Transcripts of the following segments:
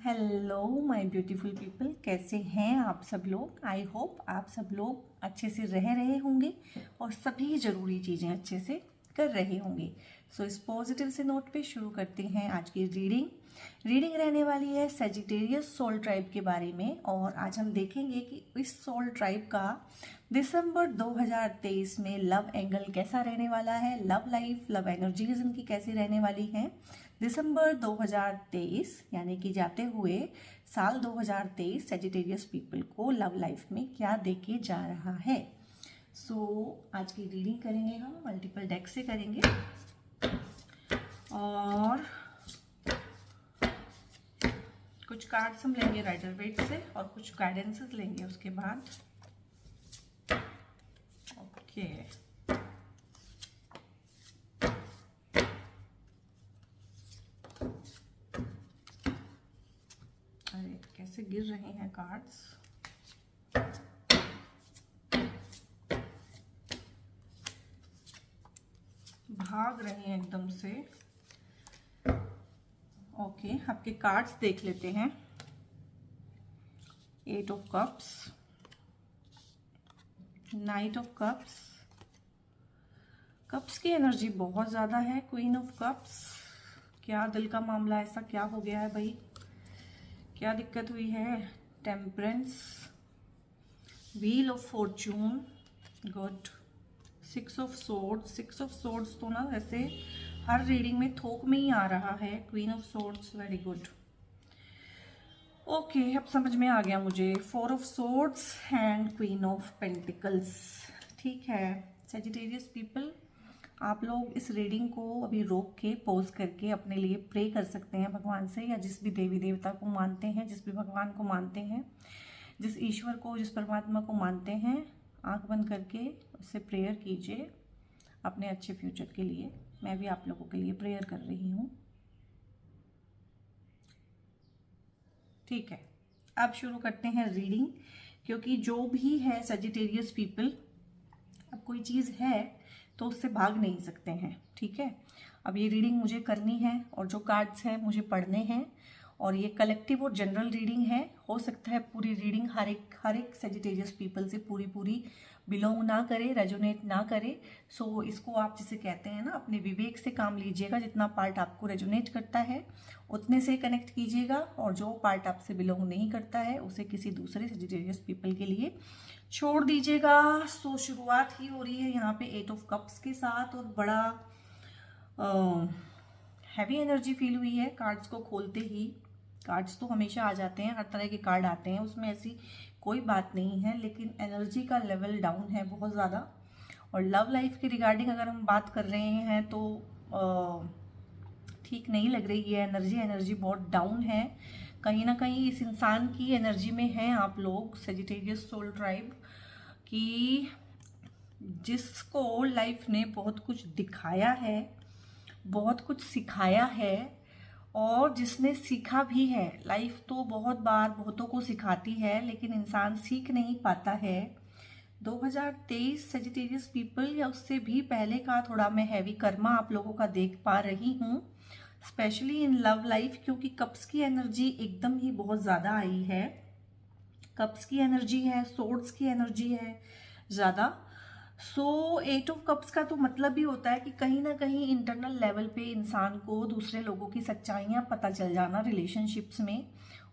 Hello my beautiful people, कैसे हैं आप सब लोग। आई होप आप सब लोग अच्छे से रह रहे होंगे और सभी ज़रूरी चीज़ें अच्छे से कर रहे होंगे। सो इस पॉजिटिव से नोट पे शुरू करते हैं आज की रीडिंग रहने वाली है सेजिटेरियस सोल ट्राइब के बारे में। और आज हम देखेंगे कि इस सोल ट्राइब का दिसंबर 2023 में लव एंगल कैसा रहने वाला है, लव लाइफ, लव एनर्जीज इनकी कैसी रहने वाली हैं। दिसंबर 2023 यानी कि जाते हुए साल 2023 सेजिटेरियस पीपल को लव लाइफ में क्या देके जा रहा है। आज की रीडिंग करेंगे हम मल्टीपल डेक से करेंगे और कुछ कार्ड्स हम लेंगे राइडर वेट से और कुछ गाइडेंसेस लेंगे उसके बाद। ओके अरे कैसे गिर रहे हैं कार्ड्स। भाग रहे हैं एकदम से। ओके आपके कार्ड्स देख लेते हैं। 8 of cups, night of cups, cups की एनर्जी बहुत ज़्यादा है। क्वीन ऑफ कप्स, क्या दिल का मामला, ऐसा क्या हो गया है भाई, क्या दिक्कत हुई है। Temperance, wheel of Fortune, good. 6 of swords तो ना वैसे हर रीडिंग में थोक में ही आ रहा है। Queen of swords, very good. Okay अब समझ में आ गया मुझे। 4 of swords and queen of pentacles. ठीक है सेजिटेरियस पीपल, आप लोग इस रीडिंग को अभी रोक के पॉज करके अपने लिए प्रे कर सकते हैं भगवान से, या जिस भी देवी देवता को मानते हैं, जिस भी भगवान को मानते हैं, जिस ईश्वर को, जिस परमात्मा को मानते हैं, आंख बंद करके उससे प्रेयर कीजिए अपने अच्छे फ्यूचर के लिए। मैं भी आप लोगों के लिए प्रेयर कर रही हूँ। ठीक है अब शुरू करते हैं रीडिंग, क्योंकि जो भी है सेजिटेरियस पीपल, अब कोई चीज़ है तो उससे भाग नहीं सकते हैं। ठीक है अब ये रीडिंग मुझे करनी है और जो कार्ड्स हैं मुझे पढ़ने हैं, और ये कलेक्टिव और जनरल रीडिंग है। हो सकता है पूरी रीडिंग हर एक सेजिटेरियस पीपल से पूरी बिलोंग ना करे, रेजोनेट ना करे। सो इसको आप जिसे कहते हैं ना, अपने विवेक से काम लीजिएगा। जितना पार्ट आपको रेजोनेट करता है उतने से कनेक्ट कीजिएगा, और जो पार्ट आपसे बिलोंग नहीं करता है उसे किसी दूसरे सेजिटेरियस पीपल के लिए छोड़ दीजिएगा। सो शुरुआत ही हो रही है यहाँ पे 8 ऑफ कप्स के साथ, और बड़ा हैवी एनर्जी फील हुई है कार्ड्स को खोलते ही। कार्ड्स तो हमेशा आ जाते हैं, हर तरह के कार्ड आते हैं, उसमें ऐसी कोई बात नहीं है, लेकिन एनर्जी का लेवल डाउन है बहुत ज़्यादा। और लव लाइफ के रिगार्डिंग अगर हम बात कर रहे हैं तो ठीक नहीं लग रही है। एनर्जी बहुत डाउन है। कहीं ना कहीं इस इंसान की एनर्जी में है आप लोग सेजिटेरियस सोल ट्राइब, कि जिसको लाइफ ने बहुत कुछ दिखाया है, बहुत कुछ सिखाया है, और जिसने सीखा भी है। लाइफ तो बहुत बार बहुतों को सिखाती है, लेकिन इंसान सीख नहीं पाता है। 2023 सेजिटेरियस पीपल या उससे भी पहले का थोड़ा मैं हैवी कर्मा आप लोगों का देख पा रही हूँ, स्पेशली इन लव लाइफ, क्योंकि कप्स की एनर्जी एकदम ही बहुत ज़्यादा आई है। कप्स की एनर्जी है, सोर्ड्स की एनर्जी है ज़्यादा। 8 ऑफ कप्स का तो मतलब ही होता है कि कहीं ना कहीं इंटरनल लेवल पे इंसान को दूसरे लोगों की सच्चाइयाँ पता चल जाना रिलेशनशिप्स में।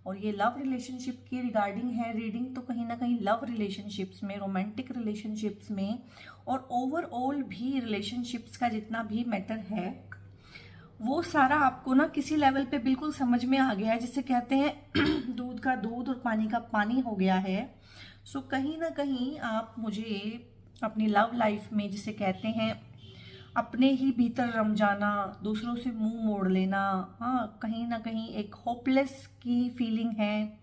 और ये लव रिलेशनशिप के रिगार्डिंग है रीडिंग, तो कहीं ना कहीं लव रिलेशनशिप्स में, रोमांटिक रिलेशनशिप्स में, और ओवरऑल भी रिलेशनशिप्स का जितना भी मैटर है वो सारा आपको ना किसी लेवल पे बिल्कुल समझ में आ गया है, जिसे कहते हैं दूध का दूध और पानी का पानी हो गया है। कहीं ना कहीं आप मुझे अपनी लव लाइफ में, जिसे कहते हैं अपने ही भीतर रम जाना, दूसरों से मुंह मोड़ लेना, हाँ कहीं ना कहीं एक होपलेस की फीलिंग है,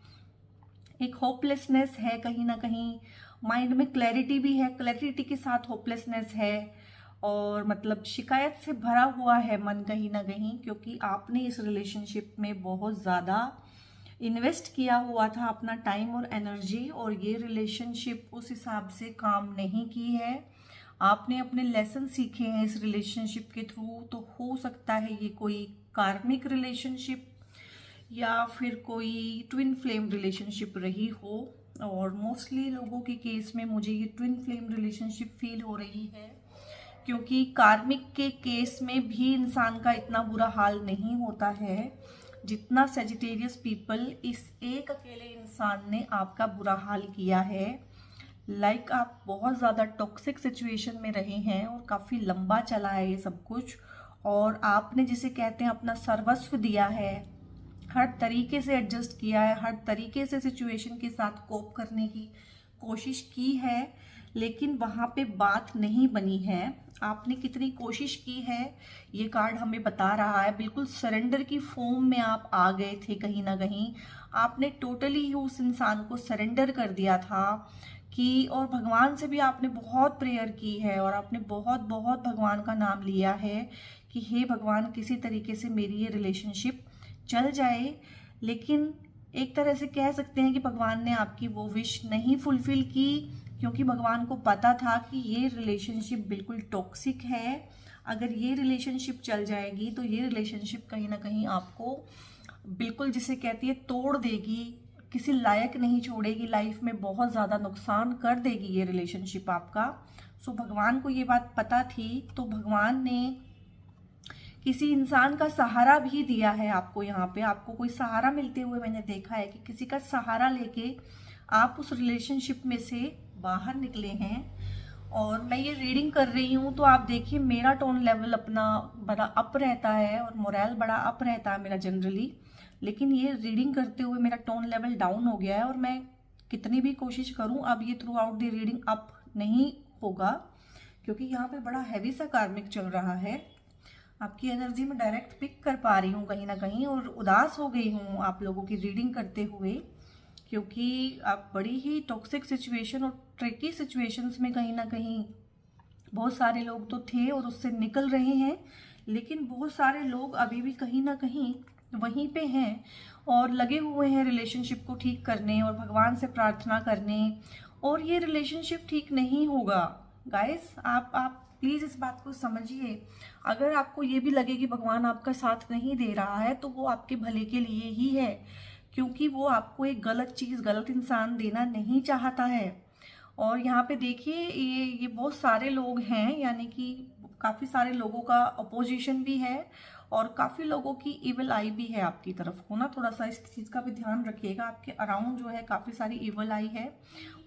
एक होपलेसनेस है। कहीं ना कहीं माइंड में क्लैरिटी भी है, क्लैरिटी के साथ होपलेसनेस है, और मतलब शिकायत से भरा हुआ है मन कहीं ना कहीं, क्योंकि आपने इस रिलेशनशिप में बहुत ज़्यादा इन्वेस्ट किया हुआ था अपना टाइम और एनर्जी, और ये रिलेशनशिप उस हिसाब से काम नहीं की है। आपने अपने लेसन सीखे हैं इस रिलेशनशिप के थ्रू। तो हो सकता है ये कोई कार्मिक रिलेशनशिप या फिर कोई ट्विन फ्लेम रिलेशनशिप रही हो। और मोस्टली लोगों के केस में मुझे ये ट्विन फ्लेम रिलेशनशिप फील हो रही है, क्योंकि कार्मिक के केस में भी इंसान का इतना बुरा हाल नहीं होता है जितना सेजिटेरियस पीपल इस एक अकेले इंसान ने आपका बुरा हाल किया है। लाइक आप बहुत ज़्यादा टॉक्सिक सिचुएशन में रहे हैं और काफ़ी लंबा चला है ये सब कुछ, और आपने जिसे कहते हैं अपना सर्वस्व दिया है, हर तरीके से एडजस्ट किया है, हर तरीके से सिचुएशन के साथ कोप करने की कोशिश की है, लेकिन वहाँ पे बात नहीं बनी है। आपने कितनी कोशिश की है ये कार्ड हमें बता रहा है। बिल्कुल सरेंडर की फॉर्म में आप आ गए थे, कहीं ना कहीं आपने टोटली उस इंसान को सरेंडर कर दिया था कि, और भगवान से भी आपने बहुत प्रेयर की है और आपने बहुत बहुत भगवान का नाम लिया है कि हे भगवान किसी तरीके से मेरी ये रिलेशनशिप चल जाए। लेकिन एक तरह से कह सकते हैं कि भगवान ने आपकी वो विश नहीं फुलफिल की, क्योंकि भगवान को पता था कि ये रिलेशनशिप बिल्कुल टॉक्सिक है। अगर ये रिलेशनशिप चल जाएगी तो ये रिलेशनशिप कहीं ना कहीं आपको बिल्कुल जिसे कहती है तोड़ देगी, किसी लायक नहीं छोड़ेगी, लाइफ में बहुत ज़्यादा नुकसान कर देगी ये रिलेशनशिप आपका। सो भगवान को ये बात पता थी, तो भगवान ने किसी इंसान का सहारा भी दिया है आपको। यहाँ पे आपको कोई सहारा मिलते हुए मैंने देखा है कि किसी का सहारा लेके आप उस रिलेशनशिप में से बाहर निकले हैं। और मैं ये रीडिंग कर रही हूँ तो आप देखिए मेरा टोन लेवल अपना बड़ा अप रहता है और मोरल बड़ा अप रहता है मेरा जनरली, लेकिन ये रीडिंग करते हुए मेरा टोन लेवल डाउन हो गया है और मैं कितनी भी कोशिश करूँ अब ये through out the reading up नहीं होगा, क्योंकि यहाँ पे बड़ा हैवी सा कार्मिक चल रहा है। आपकी एनर्जी में डायरेक्ट पिक कर पा रही हूँ कहीं ना कहीं, और उदास हो गई हूँ आप लोगों की रीडिंग करते हुए, क्योंकि आप बड़ी ही टॉक्सिक सिचुएशन और ट्रिकी सिचुएशंस में कहीं ना कहीं बहुत सारे लोग तो थे और उससे निकल रहे हैं, लेकिन बहुत सारे लोग अभी भी कहीं ना कहीं वहीं पे हैं और लगे हुए हैं रिलेशनशिप को ठीक करने और भगवान से प्रार्थना करने, और ये रिलेशनशिप ठीक नहीं होगा। गाइस आप प्लीज़ इस बात को समझिए। अगर आपको ये भी लगे कि भगवान आपका साथ नहीं दे रहा है तो वो आपके भले के लिए ही है, क्योंकि वो आपको एक गलत चीज़, गलत इंसान देना नहीं चाहता है। और यहाँ पे देखिए ये बहुत सारे लोग हैं, यानी कि काफ़ी सारे लोगों का अपोजिशन भी है और काफ़ी लोगों की इवल आई भी है आपकी तरफ को ना। थोड़ा सा इस चीज़ का भी ध्यान रखिएगा, आपके अराउंड जो है काफ़ी सारी इवल आई है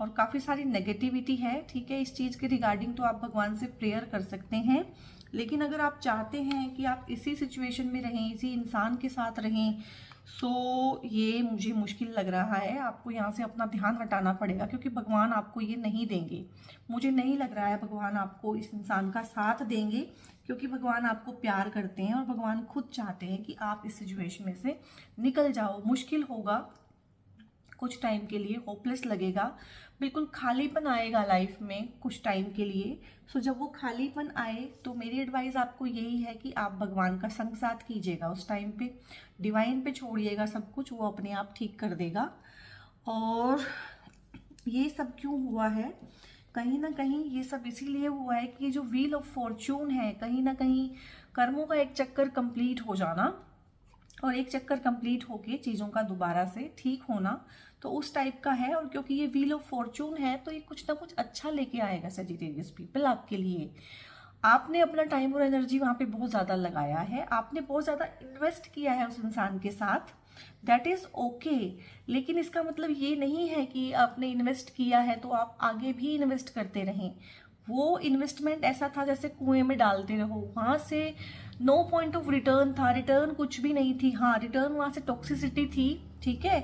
और काफ़ी सारी नेगेटिविटी है। ठीक है, इस चीज़ के रिगार्डिंग तो आप भगवान से प्रेयर कर सकते हैं, लेकिन अगर आप चाहते हैं कि आप इसी सिचुएशन में रहें, इसी इंसान के साथ रहें, सो ये मुझे मुश्किल लग रहा है। आपको यहाँ से अपना ध्यान हटाना पड़ेगा, क्योंकि भगवान आपको ये नहीं देंगे। मुझे नहीं लग रहा है भगवान आपको इस इंसान का साथ देंगे, क्योंकि भगवान आपको प्यार करते हैं और भगवान खुद चाहते हैं कि आप इस सिचुएशन में से निकल जाओ। मुश्किल होगा कुछ टाइम के लिए, होपलेस लगेगा, बिल्कुल खालीपन आएगा लाइफ में कुछ टाइम के लिए। सो जब वो खालीपन आए तो मेरी एडवाइस आपको यही है कि आप भगवान का संग साथ कीजिएगा उस टाइम पे, डिवाइन पे छोड़िएगा सब कुछ, वो अपने आप ठीक कर देगा। और ये सब क्यों हुआ है, कहीं ना कहीं ये सब इसीलिए हुआ है कि जो व्हील ऑफ फॉर्च्यून है, कहीं ना कहीं कर्मों का एक चक्कर कंप्लीट हो जाना और एक चक्कर कंप्लीट होके चीज़ों का दोबारा से ठीक होना, तो उस टाइप का है। और क्योंकि ये व्हील ऑफ फॉर्च्यून है तो ये कुछ ना कुछ अच्छा लेके आएगा सजिटेरियस पीपल आपके लिए। आपने अपना टाइम और एनर्जी वहाँ पे बहुत ज़्यादा लगाया है, आपने बहुत ज़्यादा इन्वेस्ट किया है उस इंसान के साथ, दैट इज़ ओके। लेकिन इसका मतलब ये नहीं है कि आपने इन्वेस्ट किया है तो आप आगे भी इन्वेस्ट करते रहें। वो इन्वेस्टमेंट ऐसा था जैसे कुएं में डालते रहो, वहाँ से नो पॉइंट ऑफ रिटर्न था, रिटर्न कुछ भी नहीं थी। हाँ, रिटर्न वहाँ से टॉक्सिसिटी थी, ठीक है,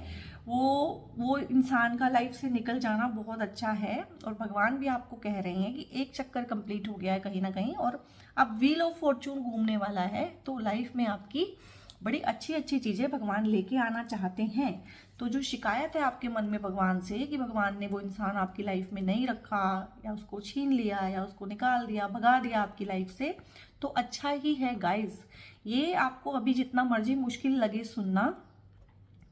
वो इंसान का लाइफ से निकल जाना बहुत अच्छा है। और भगवान भी आपको कह रहे हैं कि एक चक्कर कंप्लीट हो गया है कहीं ना कहीं, और अब व्हील ऑफ फॉर्च्यून घूमने वाला है, तो लाइफ में आपकी बड़ी अच्छी अच्छी चीज़ें भगवान लेके आना चाहते हैं। तो जो शिकायत है आपके मन में भगवान से कि भगवान ने वो इंसान आपकी लाइफ में नहीं रखा, या उसको छीन लिया, या उसको निकाल दिया, भगा दिया आपकी लाइफ से, तो अच्छा ही है गाइज। ये आपको अभी जितना मर्जी मुश्किल लगे सुनना,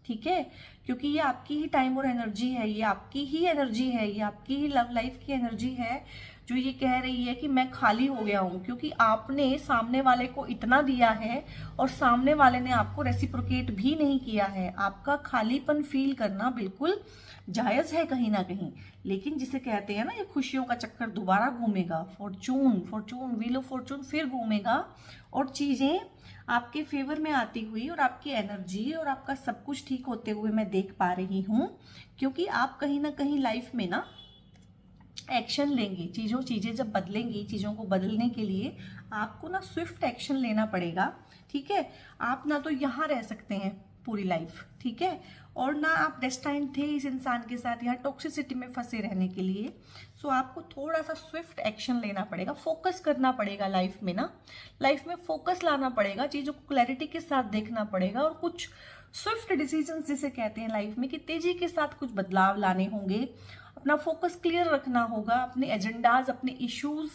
ठीक है, क्योंकि ये आपकी ही टाइम और एनर्जी है, ये आपकी ही एनर्जी है, ये आपकी ही लव लाइफ की एनर्जी है जो ये कह रही है कि मैं खाली हो गया हूँ, क्योंकि आपने सामने वाले को इतना दिया है और सामने वाले ने आपको रेसिप्रोकेट भी नहीं किया है। आपका खालीपन फील करना बिल्कुल जायज़ है कहीं ना कहीं, लेकिन जिसे कहते हैं ना ये खुशियों का चक्कर दोबारा घूमेगा, फॉर्चून व्हील ऑफ फॉर्चून फिर घूमेगा और चीज़ें आपके फेवर में आती हुई और आपकी एनर्जी और आपका सब कुछ ठीक होते हुए मैं देख पा रही हूँ, क्योंकि आप कहीं ना कहीं लाइफ में ना एक्शन लेंगे। चीज़ें जब बदलेंगी, चीज़ों को बदलने के लिए आपको ना स्विफ्ट एक्शन लेना पड़ेगा, ठीक है। आप ना तो यहाँ रह सकते हैं पूरी लाइफ, ठीक है, और ना आप डेस्टाइन्ड थे इस इंसान के साथ यहाँ टॉक्सिसिटी में फंसे रहने के लिए। सो आपको थोड़ा सा स्विफ्ट एक्शन लेना पड़ेगा, फोकस करना पड़ेगा लाइफ में ना, लाइफ में फोकस लाना पड़ेगा, चीज़ों को क्लैरिटी के साथ देखना पड़ेगा और कुछ स्विफ्ट डिसीजंस जिसे कहते हैं लाइफ में कि तेजी के साथ कुछ बदलाव लाने होंगे। अपना फोकस क्लियर रखना होगा, अपने एजेंडाज, अपने इश्यूज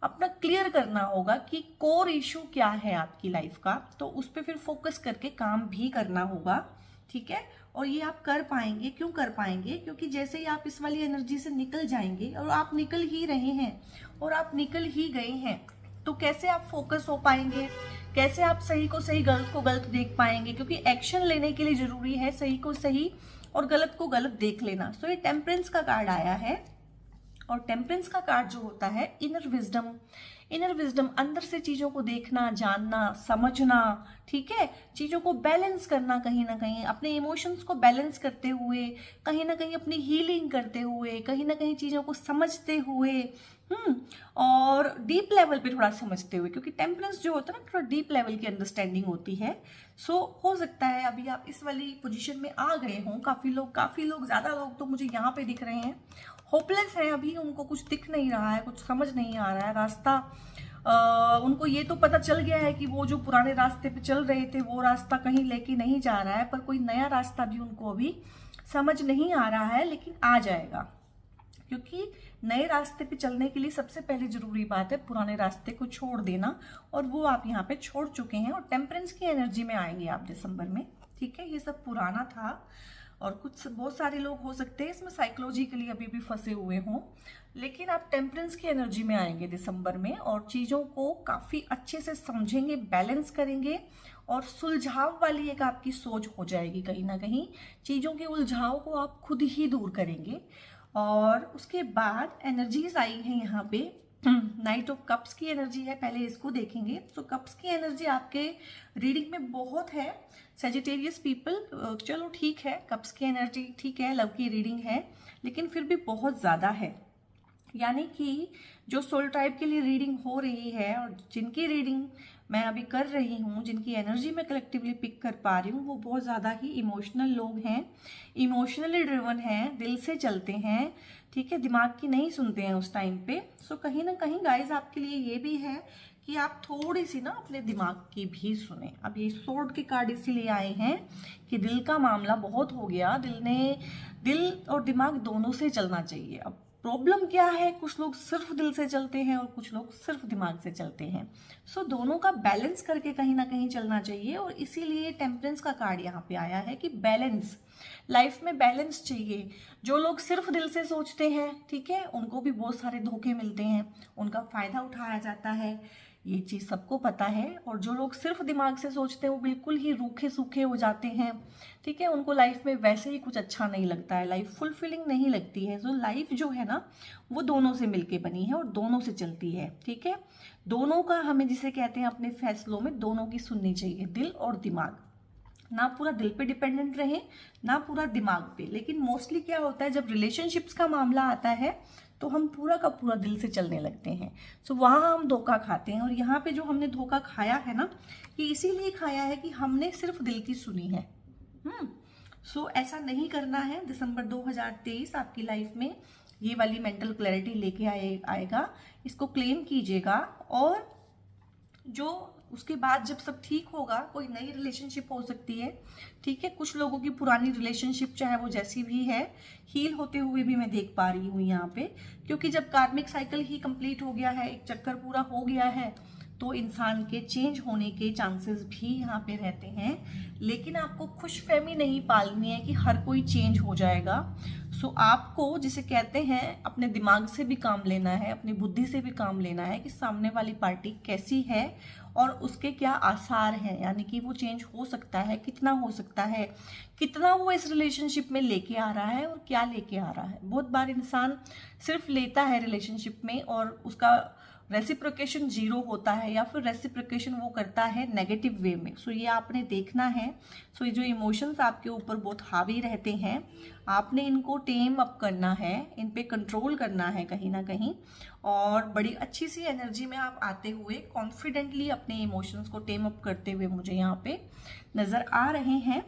अपना क्लियर करना होगा कि कोर इशू क्या है आपकी लाइफ का, तो उस पर फिर फोकस करके काम भी करना होगा, ठीक है। और ये आप कर पाएंगे। क्यों कर पाएंगे? क्योंकि जैसे ही आप इस वाली एनर्जी से निकल जाएंगे, और आप निकल ही रहे हैं और आप निकल ही गए हैं, तो कैसे आप फोकस हो पाएंगे, कैसे आप सही को सही गलत को गलत देख पाएंगे, क्योंकि एक्शन लेने के लिए जरूरी है सही को सही और गलत को गलत देख लेना। सो ये टेम्परेंस का कार्ड आया है, और टेम्परेंस का कार्ड जो होता है इनर विजडम, अंदर से चीज़ों को देखना, जानना, समझना, ठीक है, चीज़ों को बैलेंस करना, कहीं ना कहीं अपने इमोशंस को बैलेंस करते हुए, कहीं ना कहीं अपनी हीलिंग करते हुए, कहीं ना कहीं चीज़ों को समझते हुए, और डीप लेवल पे थोड़ा समझते हुए, क्योंकि टेम्परेंस जो होता है ना थोड़ा डीप लेवल की अंडरस्टैंडिंग होती है। सो हो सकता है अभी आप इस वाली पोजीशन में आ गए हों। काफ़ी लोग ज़्यादा लोग तो मुझे यहाँ पे दिख रहे हैं होपलेस हैं, अभी उनको कुछ दिख नहीं रहा है, कुछ समझ नहीं आ रहा है रास्ता। उनको ये तो पता चल गया है कि वो जो पुराने रास्ते पे चल रहे थे वो रास्ता कहीं लेके नहीं जा रहा है, पर कोई नया रास्ता भी उनको अभी समझ नहीं आ रहा है, लेकिन आ जाएगा। क्योंकि नए रास्ते पे चलने के लिए सबसे पहले जरूरी बात है पुराने रास्ते को छोड़ देना, और वो आप यहाँ पे छोड़ चुके हैं और टेम्परेंस की एनर्जी में आएंगे आप दिसंबर में, ठीक है। ये सब पुराना था, और कुछ बहुत सारे लोग हो सकते हैं इसमें साइकोलॉजिकली अभी भी फंसे हुए हों, लेकिन आप टेम्परेंस की एनर्जी में आएंगे दिसंबर में, और चीज़ों को काफ़ी अच्छे से समझेंगे, बैलेंस करेंगे, और सुलझाव वाली एक आपकी सोच हो जाएगी। कहीं ना कहीं चीज़ों के उलझाव को आप खुद ही दूर करेंगे। और उसके बाद एनर्जीज आई हैं यहाँ पे, नाइट ऑफ कप्स की एनर्जी है, पहले इसको देखेंगे। तो कप्स की एनर्जी आपके रीडिंग में बहुत है सेजिटेरियस पीपल, चलो ठीक है, कप्स की एनर्जी ठीक है, लव की रीडिंग है, लेकिन फिर भी बहुत ज़्यादा है। यानी कि जो सोल ट्राइब के लिए रीडिंग हो रही है और जिनकी रीडिंग मैं अभी कर रही हूँ, जिनकी एनर्जी मैं कलेक्टिवली पिक कर पा रही हूँ, वो बहुत ज़्यादा ही इमोशनल लोग हैं, इमोशनली ड्रिवन हैं, दिल से चलते हैं, ठीक है, दिमाग की नहीं सुनते हैं उस टाइम पे। सो कहीं ना कहीं गाइज आपके लिए ये भी है कि आप थोड़ी सी ना अपने दिमाग की भी सुने। अब ये सोर्ड के कार्ड इसीलिए आए हैं कि दिल का मामला बहुत हो गया, दिल और दिमाग दोनों से चलना चाहिए। अब प्रॉब्लम क्या है, कुछ लोग सिर्फ दिल से चलते हैं और कुछ लोग सिर्फ दिमाग से चलते हैं। सो दोनों का बैलेंस करके कहीं ना कहीं चलना चाहिए, और इसीलिए टेम्परेंस का कार्ड यहाँ पे आया है कि बैलेंस, लाइफ में बैलेंस चाहिए। जो लोग सिर्फ दिल से सोचते हैं, ठीक है, उनको भी बहुत सारे धोखे मिलते हैं, उनका फायदा उठाया जाता है, ये चीज़ सबको पता है। और जो लोग सिर्फ दिमाग से सोचते हैं वो बिल्कुल ही रूखे सूखे हो जाते हैं, ठीक है, उनको लाइफ में वैसे ही कुछ अच्छा नहीं लगता है, लाइफ फुलफिलिंग नहीं लगती है। सो लाइफ जो है ना वो दोनों से मिलके बनी है और दोनों से चलती है, ठीक है। दोनों का हमें जिसे कहते हैं अपने फैसलों में दोनों की सुननी चाहिए, दिल और दिमाग, ना पूरा दिल पे डिपेंडेंट रहे ना पूरा दिमाग पे। लेकिन मोस्टली क्या होता है जब रिलेशनशिप्स का मामला आता है तो हम पूरा का पूरा दिल से चलने लगते हैं। सो वहाँ हम धोखा खाते हैं, और यहाँ पे जो हमने धोखा खाया है ना, ये इसीलिए खाया है कि हमने सिर्फ दिल की सुनी है। सो ऐसा नहीं करना है। दिसंबर 2023 आपकी लाइफ में ये वाली मेंटल क्लैरिटी लेके आएगा, इसको क्लेम कीजिएगा। और जो उसके बाद जब सब ठीक होगा, कोई नई रिलेशनशिप हो सकती है, ठीक है, कुछ लोगों की पुरानी रिलेशनशिप चाहे वो जैसी भी है हील होते हुए भी मैं देख पा रही हूँ यहाँ पे, क्योंकि जब कार्मिक साइकिल ही कंप्लीट हो गया है, एक चक्कर पूरा हो गया है, तो इंसान के चेंज होने के चांसेस भी यहाँ पे रहते हैं। लेकिन आपको खुशफहमी नहीं पालनी है कि हर कोई चेंज हो जाएगा। आपको जिसे कहते हैं अपने दिमाग से भी काम लेना है, अपनी बुद्धि से भी काम लेना है कि सामने वाली पार्टी कैसी है और उसके क्या आसार हैं, यानी कि वो चेंज हो सकता है, कितना हो सकता है, कितना वो इस रिलेशनशिप में लेके आ रहा है और क्या लेके आ रहा है। बहुत बार इंसान सिर्फ लेता है रिलेशनशिप में और उसका रेसिप्रोकेशन जीरो होता है, या फिर रेसिप्रोकेशन वो करता है नेगेटिव वे में। ये आपने देखना है। ये जो इमोशंस आपके ऊपर बहुत हावी रहते हैं, आपने इनको टेम अप करना है, इन पे कंट्रोल करना है कहीं ना कहीं, और बड़ी अच्छी सी एनर्जी में आप आते हुए कॉन्फिडेंटली अपने इमोशंस को टेम अप करते हुए मुझे यहाँ पे नज़र आ रहे हैं।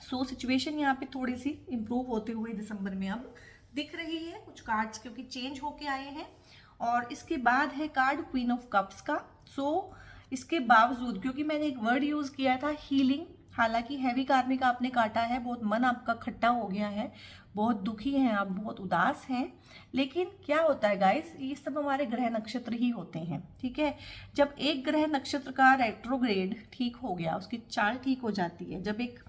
सिचुएशन यहाँ पे थोड़ी सी इम्प्रूव होते हुए दिसंबर में अब दिख रही है, कुछ कार्ड्स क्योंकि चेंज होके आए हैं। और इसके बाद है कार्ड क्वीन ऑफ कप्स का। इसके बावजूद, क्योंकि मैंने एक वर्ड यूज किया था हीलिंग, हालांकि हैवी कार्मिक आपने काटा है, बहुत मन आपका खट्टा हो गया है, बहुत दुखी हैं आप, बहुत उदास हैं, लेकिन क्या होता है गाइस, ये सब हमारे ग्रह नक्षत्र ही होते हैं, ठीक है। जब एक ग्रह नक्षत्र का रेट्रोग्रेड ठीक हो गया, उसकी चाल ठीक हो जाती है, जब एक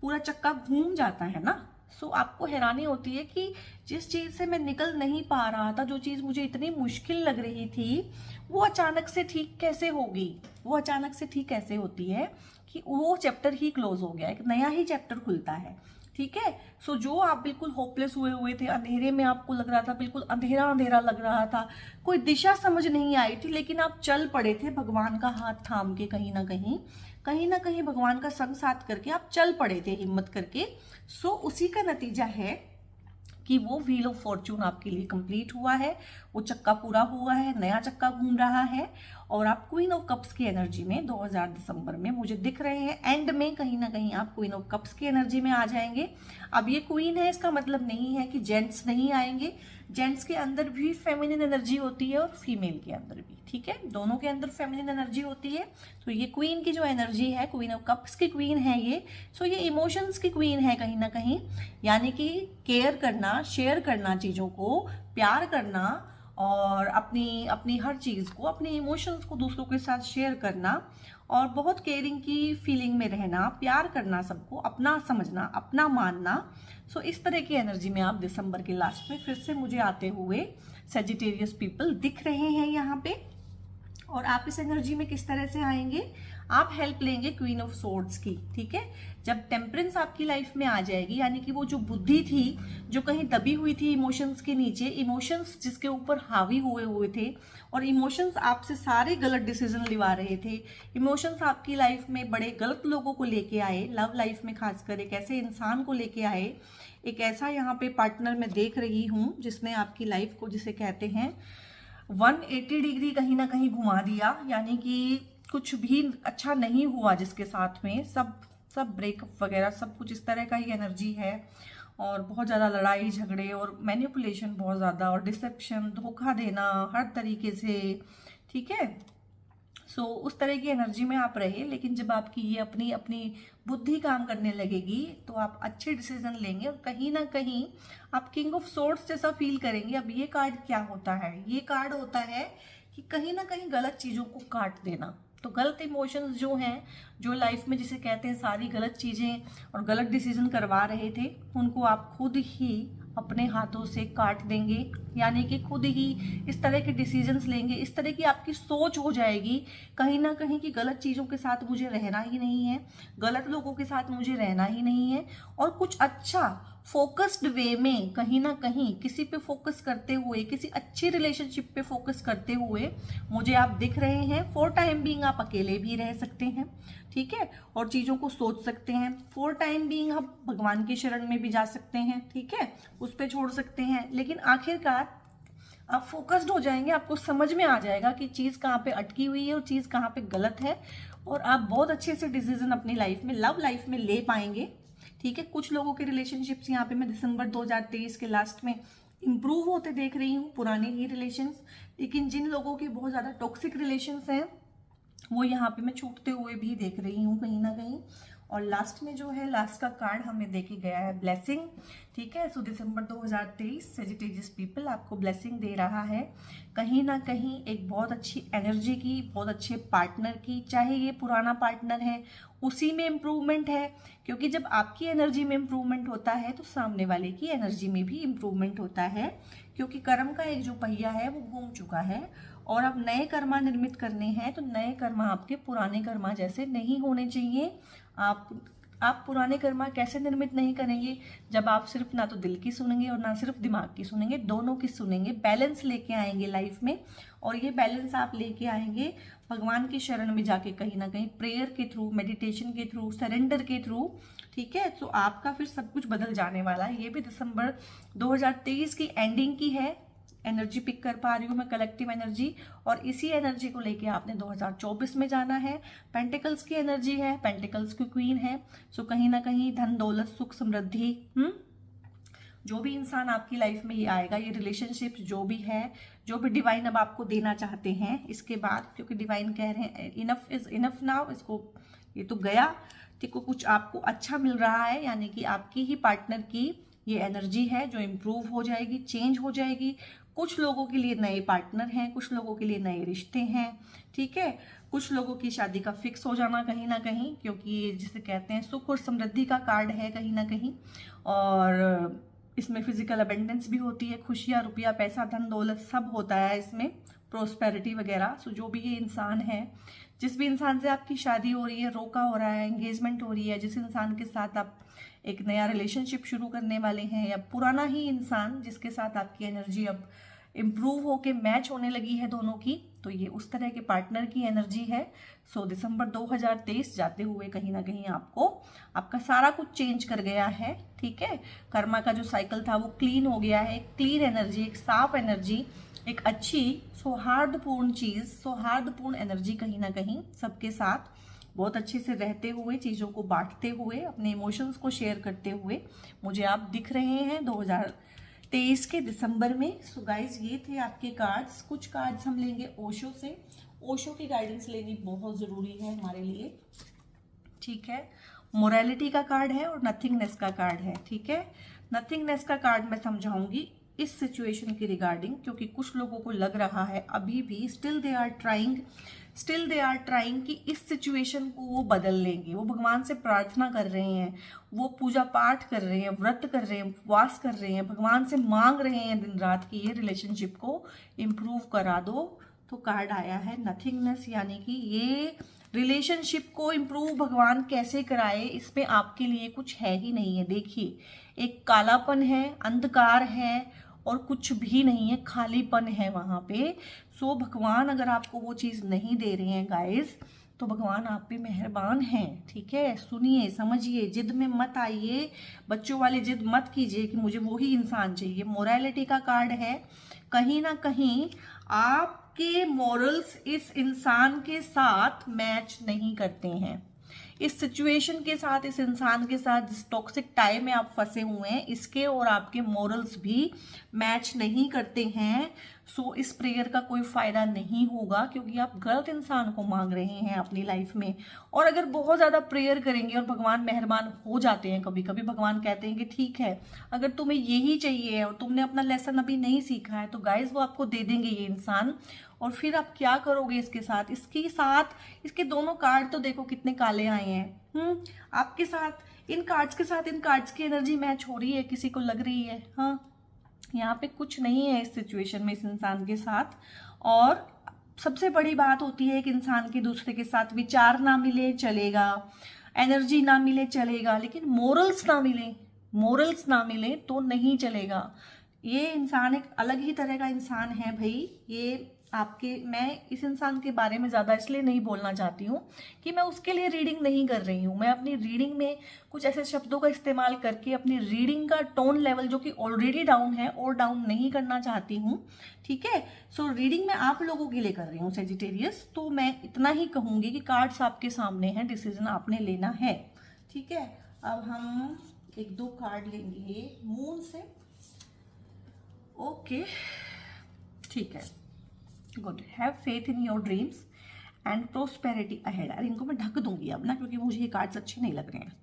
पूरा चक्का घूम जाता है ना, आपको हैरानी होती है कि जिस चीज से मैं निकल नहीं पा रहा था, जो चीज मुझे इतनी मुश्किल लग रही थी, वो अचानक से ठीक कैसे होगी, वो अचानक से ठीक कैसे होती है कि वो चैप्टर ही क्लोज हो गया, एक नया ही चैप्टर खुलता है, ठीक है। जो आप बिल्कुल होपलेस हुए थे, अंधेरे में आपको लग रहा था, बिल्कुल अंधेरा अंधेरा लग रहा था, कोई दिशा समझ नहीं आई थी, लेकिन आप चल पड़े थे भगवान का हाथ थाम के, कहीं ना कहीं भगवान का संग साथ करके आप चल पड़े थे हिम्मत करके। उसी का नतीजा है कि वो व्हील ऑफ फॉर्चून आपके लिए कंप्लीट हुआ है, वो चक्का पूरा हुआ है, नया चक्का घूम रहा है, और आप क्वीन ऑफ कप्स की एनर्जी में 2000 दिसंबर में मुझे दिख रहे हैं। एंड में कहीं ना कहीं आप क्वीन ऑफ कप्स की एनर्जी में आ जाएंगे। अब ये क्वीन है, इसका मतलब नहीं है कि जेंट्स नहीं आएंगे, जेंट्स के अंदर भी फेमिनिन एनर्जी होती है और फीमेल के अंदर भी, ठीक है, दोनों के अंदर फेमिनिन एनर्जी होती है। ये क्वीन की जो एनर्जी है, क्वीन ऑफ कप्स की क्वीन है ये, ये इमोशंस की क्वीन है कहीं ना कहीं, यानी कि केयर करना, शेयर करना, चीज़ों को प्यार करना, और अपनी हर चीज़ को, अपने इमोशंस को दूसरों के साथ शेयर करना, और बहुत केयरिंग की फीलिंग में रहना, प्यार करना, सबको अपना समझना, अपना मानना। इस तरह की एनर्जी में आप दिसंबर के लास्ट में फिर से मुझे आते हुए सेजिटेरियस पीपल दिख रहे हैं यहाँ पे। और आप इस एनर्जी में किस तरह से आएंगे, आप हेल्प लेंगे क्वीन ऑफ सोर्ड्स की, ठीक है। जब टेम्परेंस आपकी लाइफ में आ जाएगी, यानी कि वो जो बुद्धि थी जो कहीं दबी हुई थी इमोशंस के नीचे, इमोशंस जिसके ऊपर हावी हुए थे, और इमोशंस आपसे सारे गलत डिसीजन लिवा रहे थे, इमोशंस आपकी लाइफ में बड़े गलत लोगों को लेके आए, लव लाइफ में खासकर एक ऐसे इंसान को लेके आए, एक ऐसा यहाँ पे पार्टनर मैं देख रही हूँ जिसने आपकी लाइफ को, जिसे कहते हैं 180 डिग्री कहीं ना कहीं घुमा दिया, यानी कि कुछ भी अच्छा नहीं हुआ जिसके साथ में, सब ब्रेकअप वगैरह सब कुछ इस तरह का ही एनर्जी है, और बहुत ज़्यादा लड़ाई झगड़े और मैनिपुलेशन बहुत ज़्यादा, और डिसेप्शन, धोखा देना हर तरीके से, ठीक है। उस तरह की एनर्जी में आप रहे, लेकिन जब आपकी ये अपनी बुद्धि काम करने लगेगी तो आप अच्छे डिसीजन लेंगे, और कहीं ना कहीं आप किंग ऑफ सोर्ड्स जैसा फील करेंगे। अब ये कार्ड क्या होता है, ये कार्ड होता है कि कहीं ना कहीं गलत चीज़ों को काट देना। तो गलत इमोशंस जो हैं, जो लाइफ में जिसे कहते हैं सारी गलत चीज़ें और गलत डिसीजन करवा रहे थे, उनको आप खुद ही अपने हाथों से काट देंगे, यानी कि खुद ही इस तरह के डिसीजंस लेंगे, इस तरह की आपकी सोच हो जाएगी कहीं ना कहीं कि गलत चीज़ों के साथ मुझे रहना ही नहीं है, गलत लोगों के साथ मुझे रहना ही नहीं है, और कुछ अच्छा फोकस्ड वे में कहीं ना कहीं किसी पे फोकस करते हुए, किसी अच्छी रिलेशनशिप पे फोकस करते हुए मुझे आप दिख रहे हैं। फॉर टाइम बीइंग आप अकेले भी रह सकते हैं, ठीक है, और चीज़ों को सोच सकते हैं। फॉर टाइम बीइंग आप भगवान की शरण में भी जा सकते हैं, ठीक है, उस पर छोड़ सकते हैं, लेकिन आखिरकार आप फोकस्ड हो जाएंगे, आपको समझ में आ जाएगा कि चीज़ कहाँ पे अटकी हुई है और चीज़ कहाँ पे गलत है, और आप बहुत अच्छे से डिसीजन अपनी लाइफ में, लव लाइफ में ले पाएंगे, ठीक है। कुछ लोगों के रिलेशनशिप्स यहाँ पे मैं दिसंबर 2023 के लास्ट में इंप्रूव होते देख रही हूँ, पुराने ही रिलेशंस, लेकिन जिन लोगों के बहुत ज़्यादा टॉक्सिक रिलेशंस हैं वो यहाँ पे मैं छूटते हुए भी देख रही हूँ कहीं ना कहीं, और लास्ट में जो है, लास्ट का कार्ड हमें देके गया है ब्लेसिंग, ठीक है। सो दिसंबर 2023 सेजिटेरियस पीपल आपको ब्लेसिंग दे रहा है, कहीं ना कहीं एक बहुत अच्छी एनर्जी की, बहुत अच्छे पार्टनर की, चाहे ये पुराना पार्टनर है उसी में इम्प्रूवमेंट है, क्योंकि जब आपकी एनर्जी में इम्प्रूवमेंट होता है तो सामने वाले की एनर्जी में भी इम्प्रूवमेंट होता है, क्योंकि कर्म का एक जो पहिया है वो घूम चुका है और अब नए कर्मा निर्मित करने हैं, तो नए कर्मा आपके पुराने कर्मा जैसे नहीं होने चाहिए। आप पुराने कर्मा कैसे निर्मित नहीं करेंगे, जब आप सिर्फ ना तो दिल की सुनेंगे और ना सिर्फ दिमाग की सुनेंगे, दोनों की सुनेंगे, बैलेंस लेके आएंगे लाइफ में। और ये बैलेंस आप लेके आएंगे भगवान की शरण में जाके, कहीं ना कहीं प्रेयर के थ्रू, मेडिटेशन के थ्रू, सरेंडर के थ्रू, ठीक है। तो आपका फिर सब कुछ बदल जाने वाला है। ये भी दिसंबर 2023 की एंडिंग की है, एनर्जी पिक कर पा रही हूँ मैं, कलेक्टिव एनर्जी, और इसी एनर्जी को लेके आपने 2024 में जाना है। पेंटिकल्स की एनर्जी है, पेंटिकल्स की क्वीन है, सो कहीं ना कहीं धन दौलत सुख समृद्धि, जो भी इंसान आपकी लाइफ में ही आएगा, ये रिलेशनशिप जो भी है, जो भी डिवाइन अब आपको देना चाहते हैं इसके बाद, क्योंकि डिवाइन कह रहे हैं इनफ इज इनफ नाउ, इसको ये तो गया, ठीक है, कुछ आपको अच्छा मिल रहा है, यानी कि आपकी ही पार्टनर की ये एनर्जी है जो इम्प्रूव हो जाएगी, चेंज हो जाएगी। कुछ लोगों के लिए नए पार्टनर हैं, कुछ लोगों के लिए नए रिश्ते हैं, ठीक है, कुछ लोगों की शादी का फिक्स हो जाना कहीं ना कहीं, क्योंकि जिसे कहते हैं सुख और समृद्धि का कार्ड है कहीं ना कहीं, और इसमें फिजिकल अबेंडेंस भी होती है, खुशियाँ, रुपया, पैसा, धन दौलत सब होता है इसमें, प्रोस्पेरिटी वगैरह। सो जो भी ये इंसान है, जिस भी इंसान से आपकी शादी हो रही है, रोका हो रहा है, एंगेजमेंट हो रही है, जिस इंसान के साथ आप एक नया रिलेशनशिप शुरू करने वाले हैं, या पुराना ही इंसान जिसके साथ आपकी एनर्जी अब इम्प्रूव होके मैच होने लगी है दोनों की, तो ये उस तरह के पार्टनर की एनर्जी है। सो दिसंबर 2023 जाते हुए कहीं ना कहीं आपको आपका सारा कुछ चेंज कर गया है, ठीक है। कर्मा का जो साइकिल था वो क्लीन हो गया है, एक क्लीन एनर्जी, एक साफ एनर्जी, एक अच्छी सौहार्दपूर्ण चीज, सौहार्दपूर्ण एनर्जी कहीं ना कहीं सबके साथ बहुत अच्छे से रहते हुए, चीज़ों को बांटते हुए, अपने इमोशंस को शेयर करते हुए मुझे आप दिख रहे हैं 2023 के दिसंबर में। सो गाइज ये थे आपके कार्ड्स। कुछ कार्ड्स हम लेंगे ओशो से, ओशो की गाइडेंस लेनी बहुत ज़रूरी है हमारे लिए, ठीक है। मोरालिटी का कार्ड है और नथिंगनेस का कार्ड है, ठीक है। नथिंगनेस का कार्ड मैं समझाऊंगी इस सिचुएशन के रिगार्डिंग, क्योंकि कुछ लोगों को लग रहा है अभी भी स्टिल दे आर ट्राइंग कि इस सिचुएशन को वो बदल लेंगे। वो भगवान से प्रार्थना कर रहे हैं, वो पूजा पाठ कर रहे हैं, व्रत कर रहे हैं, उपवास कर रहे हैं, भगवान से मांग रहे हैं दिन रात कि ये रिलेशनशिप को इम्प्रूव करा दो। तो कार्ड आया है नथिंगनेस, यानी कि ये रिलेशनशिप को इम्प्रूव भगवान कैसे कराए, इसमें आपके लिए कुछ है ही नहीं है। देखिए, एक कालापन है, अंधकार है और कुछ भी नहीं है, खालीपन है वहां पे। सो भगवान अगर आपको वो चीज़ नहीं दे रहे हैं गाइस, तो भगवान आप पे मेहरबान हैं, ठीक है। सुनिए, समझिए, जिद में मत आइए, बच्चों वाली जिद मत कीजिए कि मुझे वही इंसान चाहिए। मोरालिटी का कार्ड है, कहीं ना कहीं आपके मॉरल्स इस इंसान के साथ मैच नहीं करते हैं, इस सिचुएशन के साथ, इस इंसान के साथ, जिस टॉक्सिक टाई में आप फंसे हुए हैं, इसके और आपके मॉरल्स भी मैच नहीं करते हैं। सो इस प्रेयर का कोई फायदा नहीं होगा, क्योंकि आप गलत इंसान को मांग रहे हैं अपनी लाइफ में। और अगर बहुत ज़्यादा प्रेयर करेंगे और भगवान मेहरबान हो जाते हैं, कभी कभी भगवान कहते हैं कि ठीक है, अगर तुम्हें यही चाहिए और तुमने अपना लेसन अभी नहीं सीखा है, तो गाइज वो आपको दे देंगे ये इंसान। और फिर आप क्या करोगे इसके साथ, इसके दोनों कार्ड तो देखो कितने काले आए हैं। आपके साथ इन कार्ड्स की एनर्जी मैच हो रही है, किसी को लग रही है, हाँ, यहाँ पे कुछ नहीं है इस सिचुएशन में इस इंसान के साथ। और सबसे बड़ी बात होती है कि इंसान के दूसरे के साथ विचार ना मिले चलेगा, एनर्जी ना मिले चलेगा, लेकिन मोरल्स ना मिले तो नहीं चलेगा। ये इंसान एक अलग ही तरह का इंसान है भाई। ये मैं इस इंसान के बारे में ज़्यादा इसलिए नहीं बोलना चाहती हूँ कि मैं उसके लिए रीडिंग नहीं कर रही हूँ। मैं अपनी रीडिंग में कुछ ऐसे शब्दों का इस्तेमाल करके अपनी रीडिंग का टोन लेवल, जो कि ऑलरेडी डाउन है, और डाउन नहीं करना चाहती हूँ, ठीक है। सो रीडिंग मैं आप लोगों के लिए कर रही हूँ सेजिटेरियस। तो मैं इतना ही कहूँगी कि कार्ड्स आपके सामने हैं, डिसीजन आपने लेना है, ठीक है। अब हम एक दो कार्ड लेंगे मून से, ओके, ठीक है। Good. Have faith in your dreams and prosperity ahead. अरे इनको मैं ढक दूंगी अब ना, क्योंकि मुझे ये कार्ड्स अच्छे नहीं लग रहे हैं।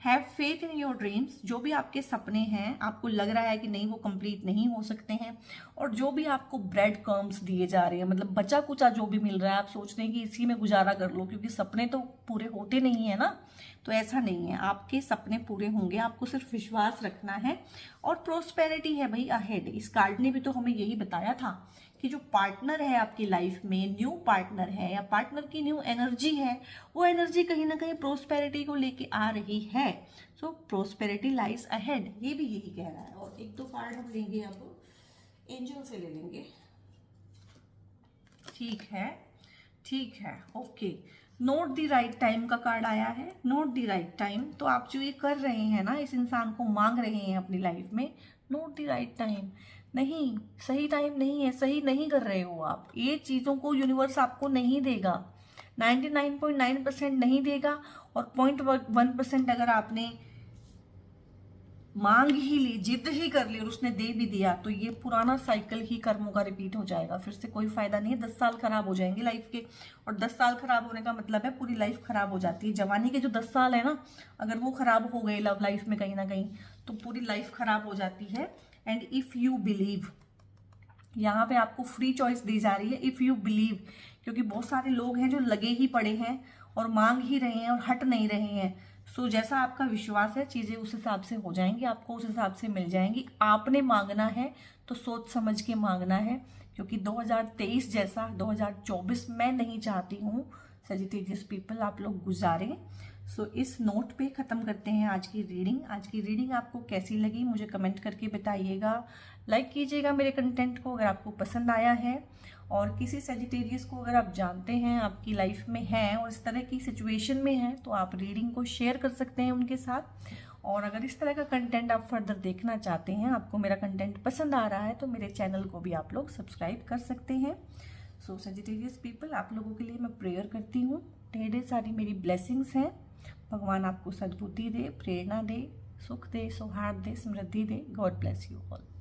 Have faith in your dreams, जो भी आपके सपने हैं, आपको लग रहा है कि नहीं वो कंप्लीट नहीं हो सकते हैं, और जो भी आपको ब्रेड क्रम्स दिए जा रहे हैं, मतलब बचा कुचा जो भी मिल रहा है, आप सोच रहे हैं कि इसी में गुजारा कर लो, क्योंकि सपने तो पूरे होते नहीं है ना। तो ऐसा नहीं है, आपके सपने पूरे होंगे, आपको सिर्फ विश्वास रखना है। और प्रोस्पेरिटी है भाई अहेड। इस कार्ड ने भी तो हमें यही बताया था कि जो पार्टनर है आपकी लाइफ में, न्यू पार्टनर है या पार्टनर की न्यू एनर्जी है, वो एनर्जी कहीं ना कहीं प्रोस्पेरिटी को लेके आ रही है। सो प्रोस्पेरिटी लाइज अहेड, ये भी यही कह रहा है। और एक दो कार्ड हम लेंगे, अब एंजल से ले लेंगे। ठीक है, ठीक है, okay. Note the right time का कार्ड आया है। नोट द राइट टाइम, तो आप जो ये कर रहे हैं ना, इस इंसान को मांग रहे हैं अपनी लाइफ में, नोट द राइट टाइम। नहीं, सही टाइम नहीं है, सही नहीं कर रहे हो आप। ये चीज़ों को यूनिवर्स आपको नहीं देगा, 99.9% नहीं देगा। और 0.1% अगर आपने मांग ही ली, जिद ही कर ली और उसने दे भी दिया, तो ये पुराना साइकिल ही कर्मों का रिपीट हो जाएगा। फिर से कोई फायदा नहीं है, 10 साल खराब हो जाएंगे लाइफ के। और 10 साल खराब होने का मतलब है पूरी लाइफ खराब हो जाती है। जवानी के जो 10 साल है ना, अगर वो खराब हो गए लव लाइफ में कहीं ना कहीं, तो पूरी लाइफ खराब हो जाती है। एंड इफ यू बिलीव, यहाँ पे आपको फ्री चॉइस दी जा रही है, इफ यू बिलीव, क्योंकि बहुत सारे लोग हैं जो लगे ही पड़े हैं और मांग ही रहे हैं और हट नहीं रहे हैं। सो जैसा आपका विश्वास है, चीज़ें उस हिसाब से हो जाएंगी, आपको उस हिसाब से मिल जाएंगी। आपने मांगना है तो सोच समझ के मांगना है, क्योंकि 2023 जैसा 2024 मैं नहीं चाहती हूँ सजिटेरियस पीपल आप लोग गुजारें। सो इस नोट पे ख़त्म करते हैं आज की रीडिंग। आज की रीडिंग आपको कैसी लगी मुझे कमेंट करके बताइएगा। लाइक कीजिएगा मेरे कंटेंट को अगर आपको पसंद आया है। और किसी सजिटेरियस को अगर आप जानते हैं, आपकी लाइफ में हैं और इस तरह की सिचुएशन में हैं, तो आप रीडिंग को शेयर कर सकते हैं उनके साथ। और अगर इस तरह का कंटेंट आप फर्दर देखना चाहते हैं, आपको मेरा कंटेंट पसंद आ रहा है, तो मेरे चैनल को भी आप लोग सब्सक्राइब कर सकते हैं। सो सजिटेरियस पीपल, आप लोगों के लिए मैं प्रेयर करती हूँ। ढेर सारी मेरी ब्लेसिंग्स हैं। भगवान आपको सद्बुद्धि दे, प्रेरणा दे, सुख दे, सौहार्द दे, समृद्धि दे। God bless you all.